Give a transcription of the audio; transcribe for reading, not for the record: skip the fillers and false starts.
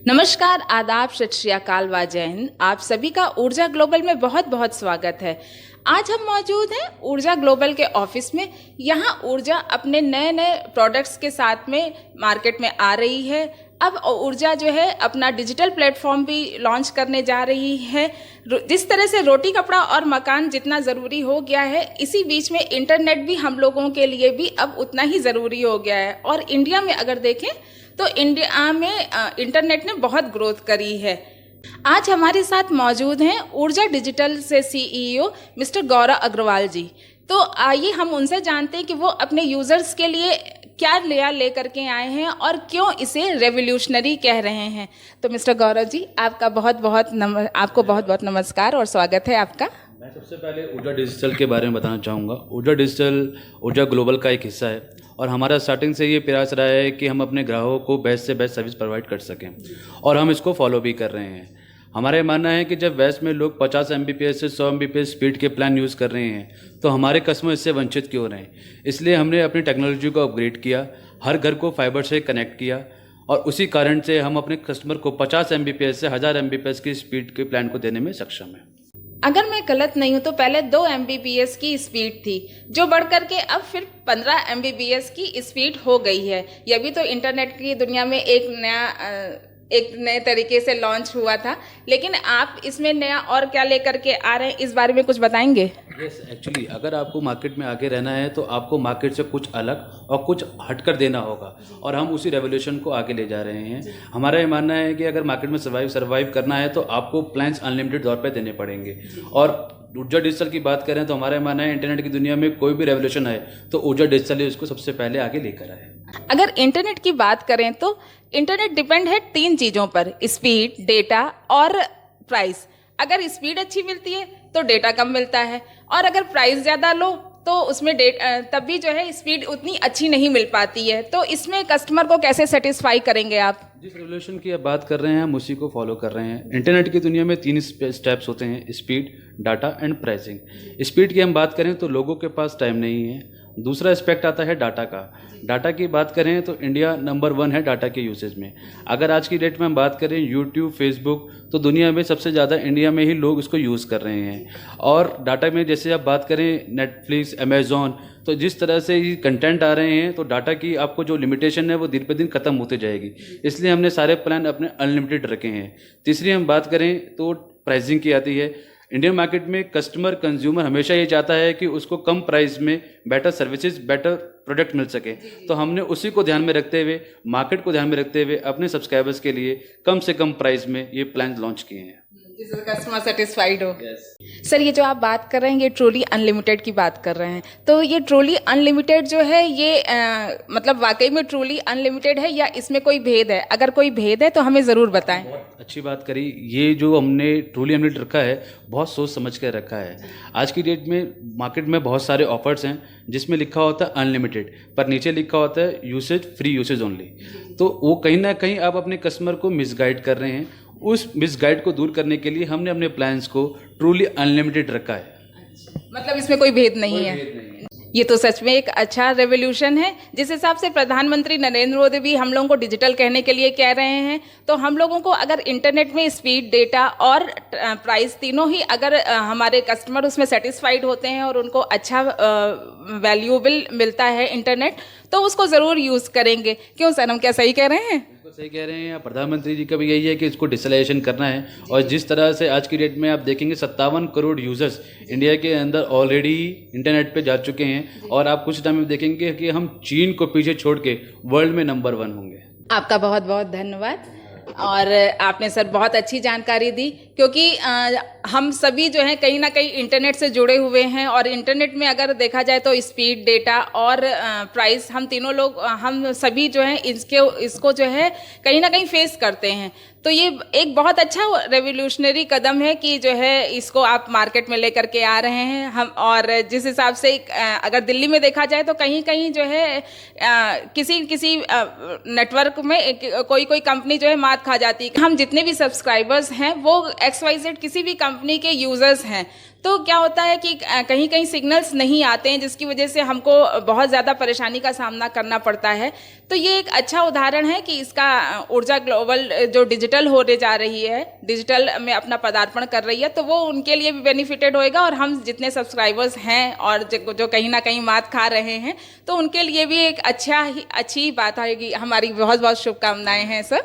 नमस्कार, आदाब, सत श्री अकाल व जय हिंद। आप सभी का ऊर्जा ग्लोबल में बहुत बहुत स्वागत है। आज हम मौजूद हैं ऊर्जा ग्लोबल के ऑफिस में। यहाँ ऊर्जा अपने नए नए प्रोडक्ट्स के साथ में मार्केट में आ रही है। अब ऊर्जा जो है अपना डिजिटल प्लेटफॉर्म भी लॉन्च करने जा रही है। जिस तरह से रोटी कपड़ा और मकान जितना ज़रूरी हो गया है, इसी बीच में इंटरनेट भी हम लोगों के लिए भी अब उतना ही ज़रूरी हो गया है। और इंडिया में अगर देखें तो इंडिया में इंटरनेट ने बहुत ग्रोथ करी है। आज हमारे साथ मौजूद हैं ऊर्जा डिजिटल से सीईओ मिस्टर गौरव अग्रवाल जी। तो आइए हम उनसे जानते हैं कि वो अपने यूज़र्स के लिए क्या नया लेकर के आए हैं और क्यों इसे रेवोल्यूशनरी कह रहे हैं। तो मिस्टर गौरव जी, आपको बहुत बहुत नमस्कार और स्वागत है आपका। मैं सबसे पहले ऊर्जा डिजिटल के बारे में बताना चाहूँगा। ऊर्जा डिजिटल ऊर्जा ग्लोबल का एक हिस्सा है और हमारा स्टार्टिंग से ये प्रयास रहा है कि हम अपने ग्राहकों को बेस्ट से बेस्ट सर्विस प्रोवाइड कर सकें और हम इसको फॉलो भी कर रहे हैं। हमारा मानना है कि जब वेस्ट में लोग 50 Mbps से 100 Mbps स्पीड के प्लान यूज़ कर रहे हैं तो हमारे कस्टमर इससे वंचित क्यों रहे हैं। इसलिए हमने अपनी टेक्नोलॉजी को अपग्रेड किया, हर घर को फाइबर से कनेक्ट किया और उसी कारण से हम अपने कस्टमर को 50 Mbps से 1000 Mbps की स्पीड के प्लान को देने में सक्षम हैं। अगर मैं गलत नहीं हूँ तो पहले 2 Mbps की स्पीड थी, जो बढ़ करके अब फिर 15 Mbps की स्पीड हो गई है। यह भी तो इंटरनेट की दुनिया में एक नए तरीके से लॉन्च हुआ था, लेकिन आप इसमें नया और क्या लेकर के आ रहे हैं, इस बारे में कुछ बताएंगे? यस, एक्चुअली अगर आपको मार्केट में आगे रहना है तो आपको मार्केट से कुछ अलग और कुछ हटकर देना होगा और हम उसी रेवोल्यूशन को आगे ले जा रहे हैं। हमारा ये मानना है कि अगर मार्केट में सर्वाइव करना है तो आपको प्लान्स अनलिमिटेड तौर पे देने पड़ेंगे। और ऊर्जा डिजिटल की बात करें तो हमारा मानना है इंटरनेट की दुनिया में कोई भी रेवोल्यूशन है तो ऊर्जा डिजिटल इसको सबसे पहले आगे लेकर आए। अगर इंटरनेट की बात करें तो इंटरनेट डिपेंड है 3 चीज़ों पर: स्पीड, डेटा और प्राइस। अगर स्पीड अच्छी मिलती है तो डेटा कम मिलता है, और अगर प्राइस ज़्यादा लो तो उसमें तब भी जो है स्पीड उतनी अच्छी नहीं मिल पाती है। तो इसमें कस्टमर को कैसे सेटिस्फाई करेंगे आप? जिस रेवोल्यूशन की आप बात कर रहे हैं हम उसी को फॉलो कर रहे हैं। इंटरनेट की दुनिया में 3 स्टेप्स होते हैं: speed, data and pricing. Speed की हम बात करें तो लोगों के पास टाइम नहीं है। दूसरा एस्पेक्ट आता है डाटा का। डाटा की बात करें तो इंडिया नंबर 1 है डाटा के यूसेज में। अगर आज की डेट में हम बात करें यूट्यूब, फेसबुक, तो दुनिया में सबसे ज़्यादा इंडिया में ही लोग इसको यूज़ कर रहे हैं। और डाटा में जैसे आप बात करें नेटफ्लिक्स, अमेज़ॉन, तो जिस तरह से ये कंटेंट आ रहे हैं तो डाटा की आपको जो लिमिटेशन है वो दिन पे दिन खत्म होती जाएगी। इसलिए हमने सारे प्लान अपने अनलिमिटेड रखे हैं। तीसरी हम बात करें तो प्राइसिंग की आती है। इंडियन मार्केट में कस्टमर, कंज्यूमर हमेशा ये चाहता है कि उसको कम प्राइस में बेटर सर्विसेज, बेटर प्रोडक्ट मिल सके। तो हमने उसी को ध्यान में रखते हुए, मार्केट को ध्यान में रखते हुए अपने सब्सक्राइबर्स के लिए कम से कम प्राइस में ये प्लान लॉन्च किए हैं जिससे कस्टमर सेटिस्फाइड हो। सर, ये जो आप बात कर रहे हैं ये ट्रूली अनलिमिटेड की बात कर रहे हैं, तो ये ट्रूली अनलिमिटेड जो है ये मतलब वाकई में ट्रूली अनलिमिटेड है या इसमें कोई भेद है? अगर कोई भेद है तो हमें ज़रूर बताएं। बहुत अच्छी बात करी। ये जो हमने ट्रूली अनलिमिटेड रखा है बहुत सोच समझ कर रखा है। आज की डेट में मार्केट में बहुत सारे ऑफर्स हैं जिसमें लिखा होता है अनलिमिटेड, पर नीचे लिखा होता है यूसेज, फ्री यूसेज ओनली। तो वो कहीं ना कहीं आप अपने कस्टमर को मिसगाइड कर रहे हैं। उस मिसगाइड को दूर करने के लिए हमने अपने प्लान्स को ट्रूली अनलिमिटेड रखा है। मतलब इसमें कोई भेद नहीं है। ये तो सच में एक अच्छा रेवोल्यूशन है। जिस हिसाब से प्रधानमंत्री नरेंद्र मोदी भी हम लोगों को डिजिटल कहने के लिए कह रहे हैं, तो हम लोगों को अगर इंटरनेट में स्पीड, डेटा और प्राइस तीनों ही अगर हमारे कस्टमर उसमें सेटिस्फाइड होते हैं और उनको अच्छा वैल्यूएबल मिलता है इंटरनेट, तो उसको ज़रूर यूज़ करेंगे। क्यों सर, हम क्या सही कह रहे हैं? सही कह रहे हैं। प्रधानमंत्री जी का भी यही है कि इसको डिजिटलाइजेशन करना है। और जिस तरह से आज की डेट में आप देखेंगे 57 करोड़ यूजर्स इंडिया के अंदर ऑलरेडी इंटरनेट पे जा चुके हैं और आप कुछ टाइम में देखेंगे कि हम चीन को पीछे छोड़ के वर्ल्ड में नंबर 1 होंगे। आपका बहुत बहुत धन्यवाद। और आपने सर बहुत अच्छी जानकारी दी, क्योंकि हम सभी जो हैं कहीं ना कहीं इंटरनेट से जुड़े हुए हैं और इंटरनेट में अगर देखा जाए तो स्पीड, डेटा और प्राइस, हम तीनों लोग, हम सभी जो हैं इसको जो है कहीं ना कहीं फेस करते हैं। तो ये एक बहुत अच्छा रेवोल्यूशनरी कदम है कि जो है इसको आप मार्केट में लेकर के आ रहे हैं हम। और जिस हिसाब से अगर दिल्ली में देखा जाए तो कहीं कहीं जो है किसी नेटवर्क में कोई कंपनी जो है मात खा जाती है। हम जितने भी सब्सक्राइबर्स हैं वो XYZ किसी भी कंपनी के यूज़र्स हैं, तो क्या होता है कि कहीं कहीं सिग्नल्स नहीं आते हैं, जिसकी वजह से हमको बहुत ज़्यादा परेशानी का सामना करना पड़ता है। तो ये एक अच्छा उदाहरण है कि इसका ऊर्जा ग्लोबल जो डिजिटल होने जा रही है, डिजिटल में अपना पदार्पण कर रही है, तो वो उनके लिए भी बेनिफिटेड होएगा, और हम जितने सब्सक्राइबर्स हैं और जो कहीं ना कहीं मात खा रहे हैं, तो उनके लिए भी एक अच्छी बात आएगी। हमारी बहुत बहुत शुभकामनाएं हैं सर।